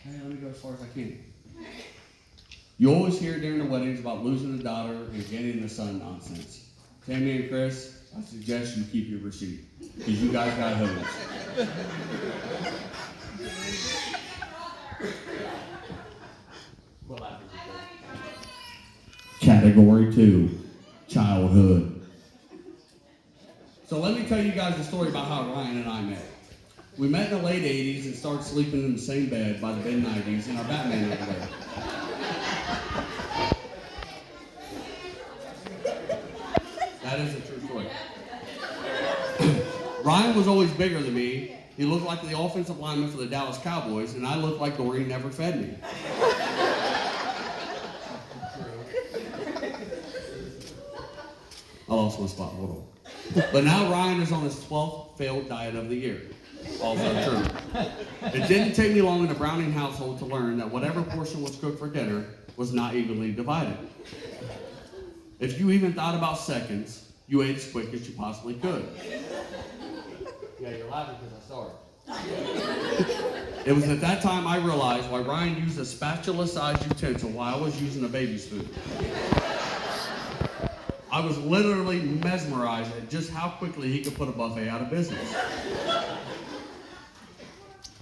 Hey, let me go as far as I can. You always hear during the weddings about losing a daughter and getting the son nonsense. Tammy and Chris, I suggest you keep your receipt, because you guys got hose. Category 2, childhood. So let me tell you guys a story about how Ryan and I met. We met in the late 80s and started sleeping in the same bed by the mid-90s in our Batman underwear. That is a true story. Ryan was always bigger than me. He looked like the offensive lineman for the Dallas Cowboys, and I looked like Doreen never fed me. I lost my spot, hold on. But now Ryan is on his 12th failed diet of the year. Also true. It didn't take me long in the Browning household to learn that whatever portion was cooked for dinner was not evenly divided. If you even thought about seconds, you ate as quick as you possibly could. Yeah, you're laughing because I started. It was at that time I realized why Ryan used a spatula-sized utensil while I was using a baby spoon. I was literally mesmerized at just how quickly he could put a buffet out of business.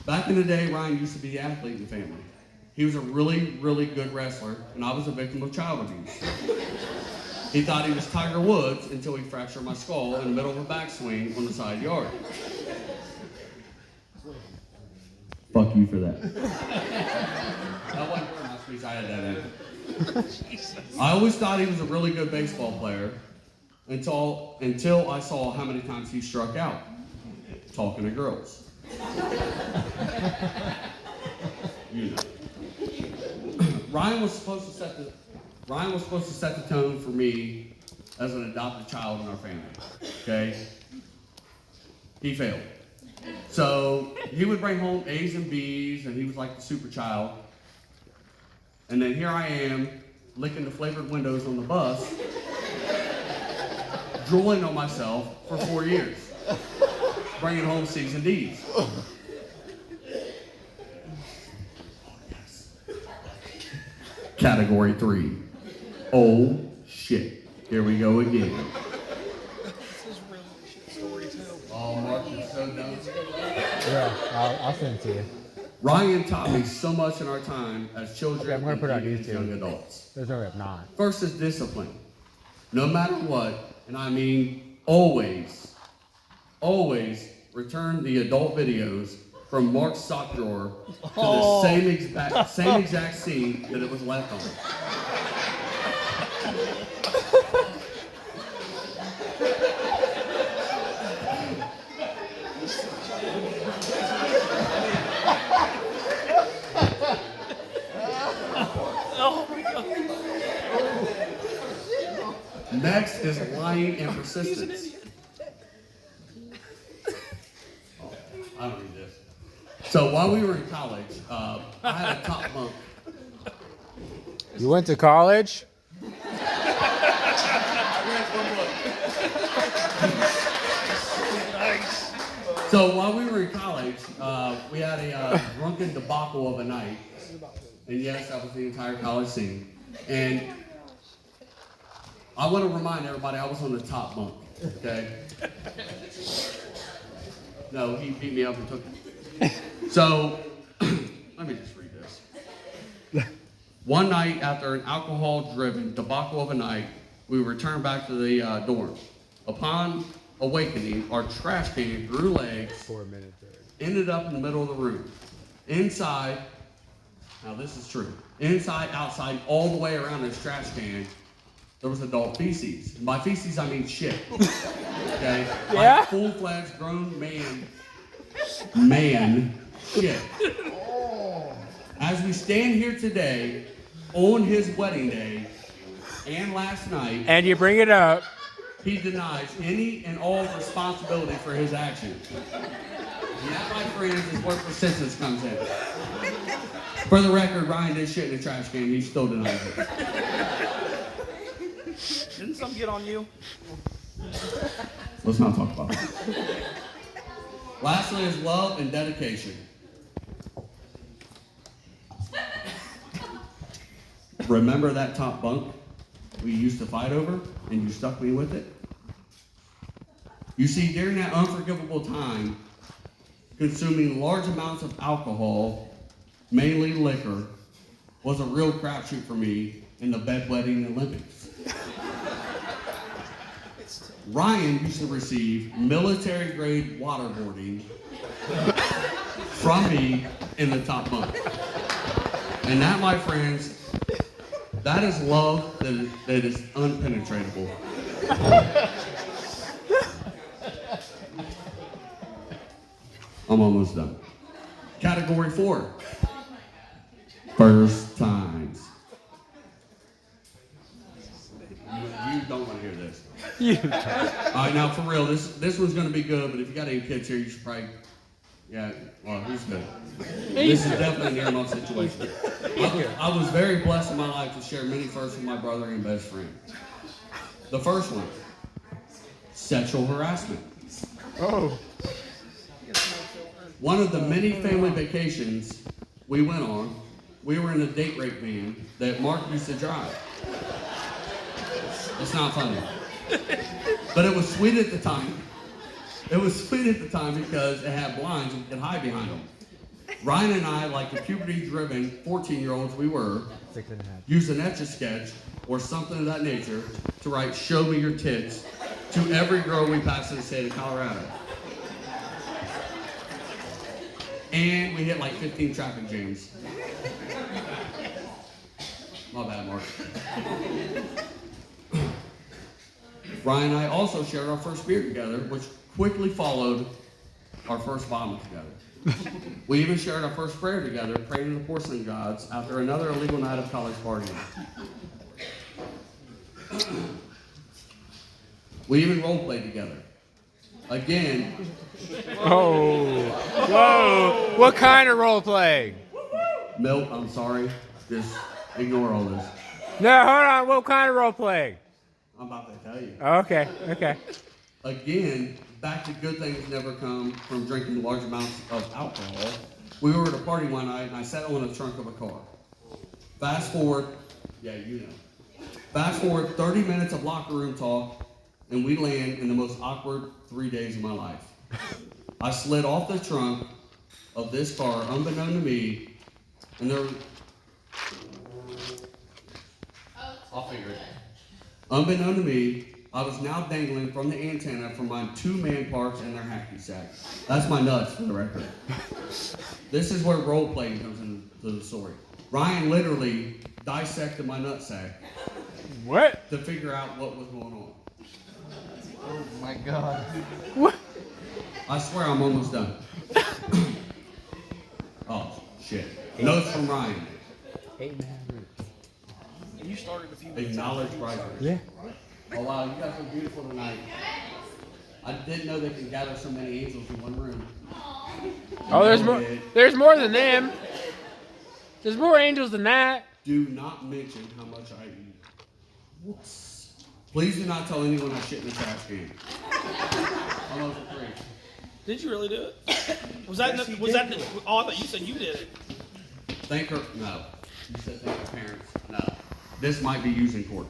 Back in the day, Ryan used to be the athlete in the family. He was a really, really good wrestler, and I was a victim of child abuse. He thought he was Tiger Woods until he fractured my skull in the middle of a backswing on the side yard. Fuck you for that. That wasn't very much because I had that in. I always thought he was a really good baseball player until I saw how many times he struck out talking to girls. You know. Ryan was supposed to set the tone for me as an adopted child in our family. Okay? He failed. So he would bring home A's and B's, and he was like the super child. And then here I am, licking the flavored windows on the bus, drooling on myself for 4 years, bringing home C's and D's. Oh, yes. Category 3. Oh, shit. Here we go again. This is really a shit story, too. Oh, Mark, you're so dumb. Yeah, I'll send it to you. Ryan taught me so much in our time as children Okay, I'm gonna put it on and YouTube. young adults. There's no way I'm not. First is discipline. No matter what, and I mean always, always return the adult videos from Mark's sock drawer to the same exact scene that it was left on. Next is lying and persistence. Oh, I don't need this. So while we were in college, I had a top bunk. You went to college? So while we were in college, we had a drunken debacle of a night. And yes, that was the entire college scene. And I want to remind everybody I was on the top bunk, okay? No, he beat me up and took it. So, let me just read this. One night, after an alcohol-driven debacle of a night, we returned back to the dorm. Upon awakening, our trash can grew legs, 4 minutes. ended up in the middle of the room. Inside, now this is true, inside, outside, all the way around this trash can, there was adult feces. And by feces, I mean shit. Okay? Yeah? Like full-fledged grown man shit. As we stand here today, on his wedding day, and last night, And you bring it up. he denies any and all responsibility for his actions. And that, my friends, is where persistence comes in. For the record, Ryan did shit in the trash can. He still denies it. Didn't some get on you? Let's not talk about it. Lastly is love and dedication. Remember that top bunk we used to fight over and you stuck me with it? You see, during that unforgivable time, consuming large amounts of alcohol, mainly liquor, was a real crapshoot for me in the bedwetting Olympics. Ryan used to receive military-grade waterboarding from me in the top bunk. And that, my friends, that is love that is unpenetratable. I'm almost done. Category 4. First times. You don't want to hear this. All right, now for real, this one's going to be good, but if you got any kids here, you should probably, yeah, well, he's good. This is definitely an earmuff situation. I was very blessed in my life to share many firsts with my brother and best friend. The first one, sexual harassment. Oh. One of the many family vacations we went on, we were in a date rape van that Mark used to drive. It's not funny. But it was sweet at the time. It was sweet at the time because it had blinds and you could hide behind them. Ryan and I, like the puberty-driven 14-year-olds we were, used an Etch-a-Sketch or something of that nature to write "Show me your tits" to every girl we passed in the state of Colorado. And we hit like 15 traffic jams. My bad, Mark. Ryan and I also shared our first beer together, which quickly followed our first vomit together. We even shared our first prayer together, praying to the porcelain gods after another illegal night of college partying. We even role played together. Again. Oh. Whoa. What kind of role playing? Milt, I'm sorry. Just ignore all this. No, hold on. What kind of role playing? I'm about to tell you. Okay. Okay. Again, back to good things never come from drinking large amounts of alcohol. We were at a party one night and I sat on the trunk of a car. Fast forward, yeah, you know. Fast forward 30 minutes of locker room talk and we land in the most awkward 3 days of my life. I slid off the trunk of this car, unbeknown to me, and there. I'll figure it. Unbeknown to me, I was now dangling from the antenna from my 2-man parks and their hacky sack. That's my nuts, for the record. This is where role playing comes into the story. Ryan literally dissected my nutsack. What? To figure out what was going on. Oh my God. What? I swear I'm almost done. Oh, shit. Notes from Ryan. You started a few minutes Acknowledge Riker. Yeah. Oh, wow, you guys look beautiful tonight. I didn't know they could gather so many angels in one room. Oh, there's more. There's more than them. There's more angels than that. Do not mention how much I eat. Please do not tell anyone I shit in the trash can. I'm over 3. Did you really do it? Was that? Oh, I thought you said you did it. Thank her. No. You said thank her parents. No. This might be used in court.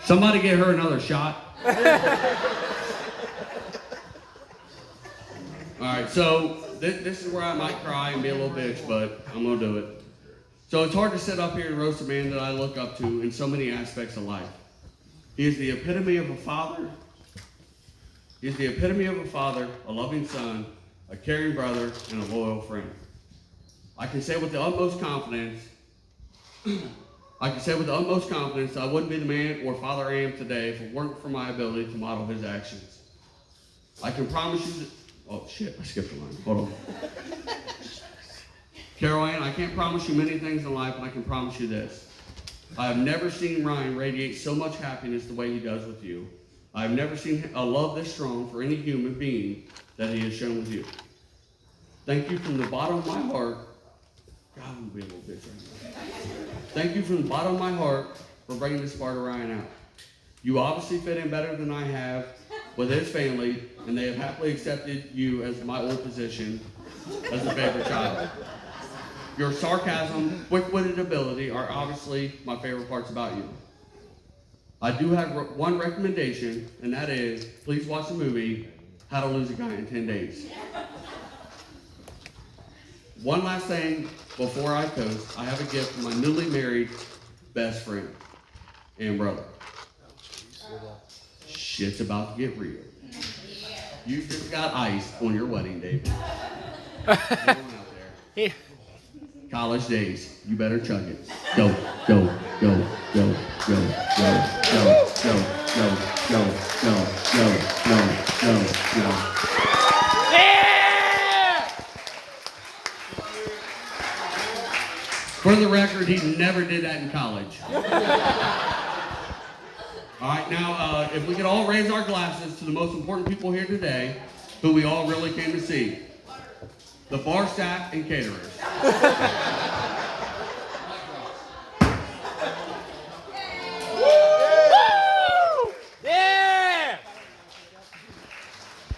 Somebody get her another shot. Alright, so this is where I might cry and be a little bitch, but I'm going to do it. So it's hard to sit up here and roast a man that I look up to in so many aspects of life. He is the epitome of a father. He is the epitome of a father, a loving son, a caring brother, and a loyal friend. I can say with the utmost confidence, that I wouldn't be the man or father I am today if it weren't for my ability to model his actions. I can promise you that, oh shit, I skipped a line, hold on. Carol Ann, I can't promise you many things in life, but I can promise you this. I have never seen Ryan radiate so much happiness the way he does with you. I have never seen a love this strong for any human being that he has shown with you. Thank you from the bottom of my heart. God, I'm going to be a little bitch right now. Thank you from the bottom of my heart for bringing this part of Ryan out. You obviously fit in better than I have with his family, and they have happily accepted you as my old position as a favorite child. Your sarcasm, quick-witted ability are obviously my favorite parts about you. I do have one recommendation, and that is, please watch the movie, How to Lose a Guy in 10 Days. One last thing before I toast, I have a gift for my newly married best friend and brother. Shit's about to get real. You just got ice on your wedding day. Everyone out there. College days, you better chug it. Go, go, go, go, go, go, go, go, go, go, go, go, go, go, go. Yeah! For the record, he never did that in college. All right, now, if we could all raise our glasses to the most important people here today, who we all really came to see. The bar staff and caterers.